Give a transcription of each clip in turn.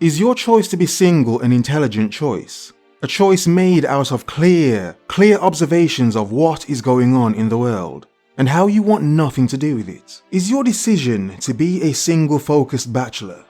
Is your choice to be single an intelligent choice? A choice made out of clear observations of what is going on in the world and how you want nothing to do with it? Is your decision to be a single-focused bachelor,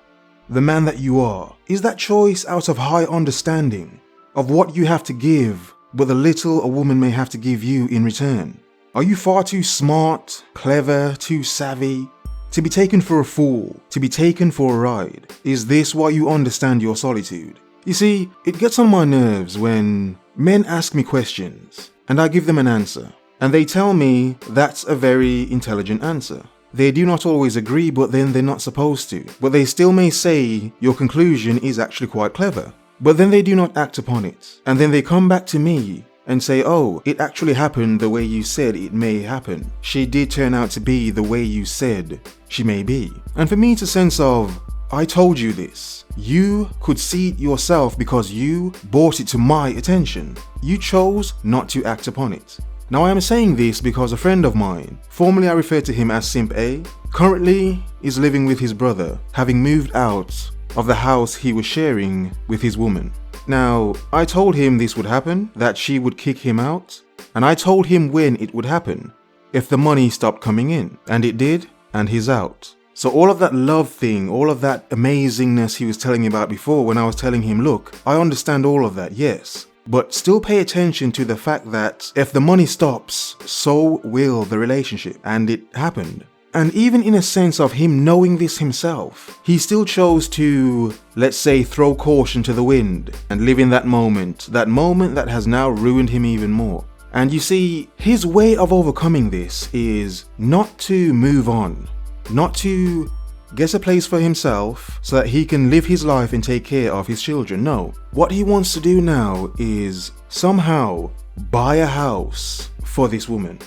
the man that you are, is that choice out of high understanding of what you have to give, but the little a woman may have to give you in return? Are you far too smart, clever, too savvy to be taken for a fool, to be taken for a ride? Is this why you understand your solitude? You see, it gets on my nerves when men ask me questions and I give them an answer and they tell me that's a very intelligent answer. They do not always agree, but then they're not supposed to. But they still may say your conclusion is actually quite clever. But then they do not act upon it. And then they come back to me and say, oh, it actually happened the way you said it may happen. She did turn out to be the way you said she may be. And for me, it's a sense of, I told you this. You could see it yourself because you brought it to my attention. You chose not to act upon it. Now I am saying this because a friend of mine, formerly I referred to him as Simp A, currently is living with his brother, having moved out of the house he was sharing with his woman. Now, I told him this would happen, that she would kick him out, and I told him when it would happen, if the money stopped coming in, and it did, and he's out. So all of that love thing, all of that amazingness he was telling me about before when I was telling him, look, I understand all of that, yes. But still pay attention to the fact that if the money stops, so will the relationship. And it happened. And even in a sense of him knowing this himself, he still chose to, let's say, throw caution to the wind and live in that moment that has now ruined him even more. And you see, his way of overcoming this is not to move on, not to get a place for himself so that he can live his life and take care of his children. No, what he wants to do now is somehow buy a house for this woman.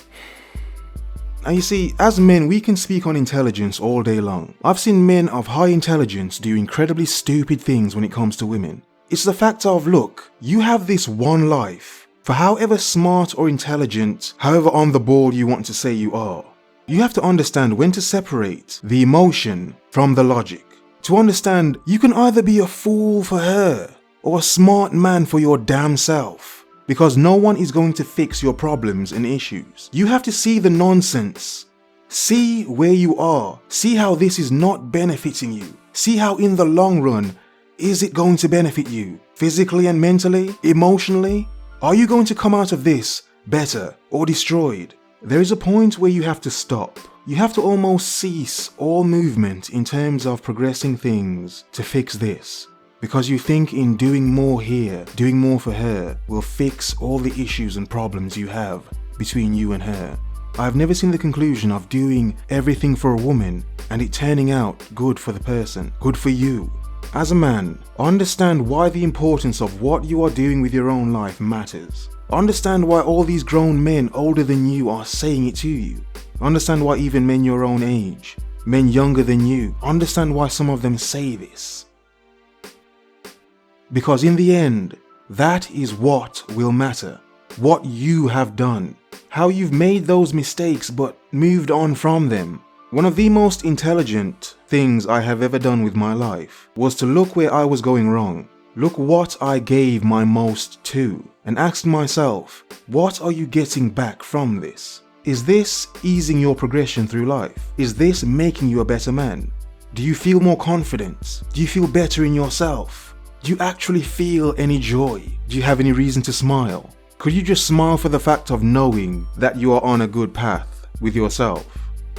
Now you see, as men, we can speak on intelligence all day long. I've seen men of high intelligence do incredibly stupid things when it comes to women. It's the fact of, look, you have this one life. For however smart or intelligent, however on the ball you want to say you are, you have to understand when to separate the emotion from the logic. To understand, you can either be a fool for her or a smart man for your damn self. Because no one is going to fix your problems and issues. You have to see the nonsense. See where you are. See how this is not benefiting you. See how in the long run, is it going to benefit you? Physically and mentally? Emotionally? Are you going to come out of this better or destroyed? There is a point where you have to stop. You have to almost cease all movement in terms of progressing things to fix this. Because you think in doing more here, doing more for her, will fix all the issues and problems you have between you and her. I've never seen the conclusion of doing everything for a woman and it turning out good for the person, good for you. As a man, understand why the importance of what you are doing with your own life matters. Understand why all these grown men older than you are saying it to you. Understand why even men your own age, men younger than you, understand why some of them say this. Because in the end, that is what will matter. What you have done. How you've made those mistakes but moved on from them. One of the most intelligent things I have ever done with my life was to look where I was going wrong. Look what I gave my most to. And ask myself, what are you getting back from this? Is this easing your progression through life? Is this making you a better man? Do you feel more confident? Do you feel better in yourself? Do you actually feel any joy? Do you have any reason to smile? Could you just smile for the fact of knowing that you are on a good path with yourself?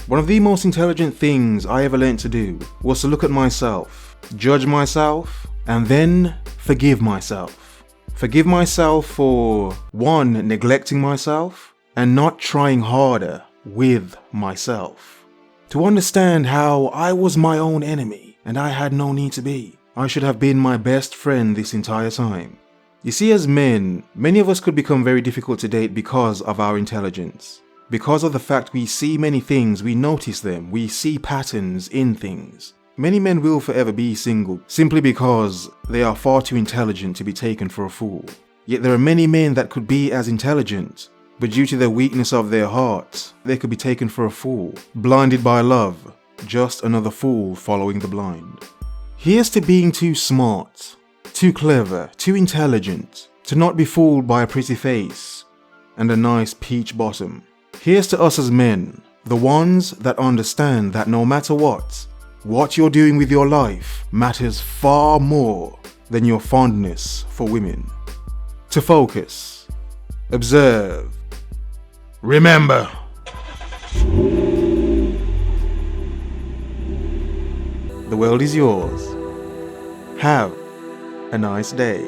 One of the most intelligent things I ever learned to do was to look at myself, judge myself, and then forgive myself. Forgive myself for, one, neglecting myself and not trying harder with myself. To understand how I was my own enemy and I had no need to be. I should have been my best friend this entire time. You see, as men, many of us could become very difficult to date because of our intelligence. Because of the fact we see many things, we notice them, we see patterns in things. Many men will forever be single, simply because they are far too intelligent to be taken for a fool. Yet there are many men that could be as intelligent, but due to the weakness of their heart, they could be taken for a fool, blinded by love, just another fool following the blind. Here's to being too smart, too clever, too intelligent, to not be fooled by a pretty face and a nice peach bottom. Here's to us as men, the ones that understand that no matter what you're doing with your life matters far more than your fondness for women. To focus, observe, remember. The world is yours. Have a nice day.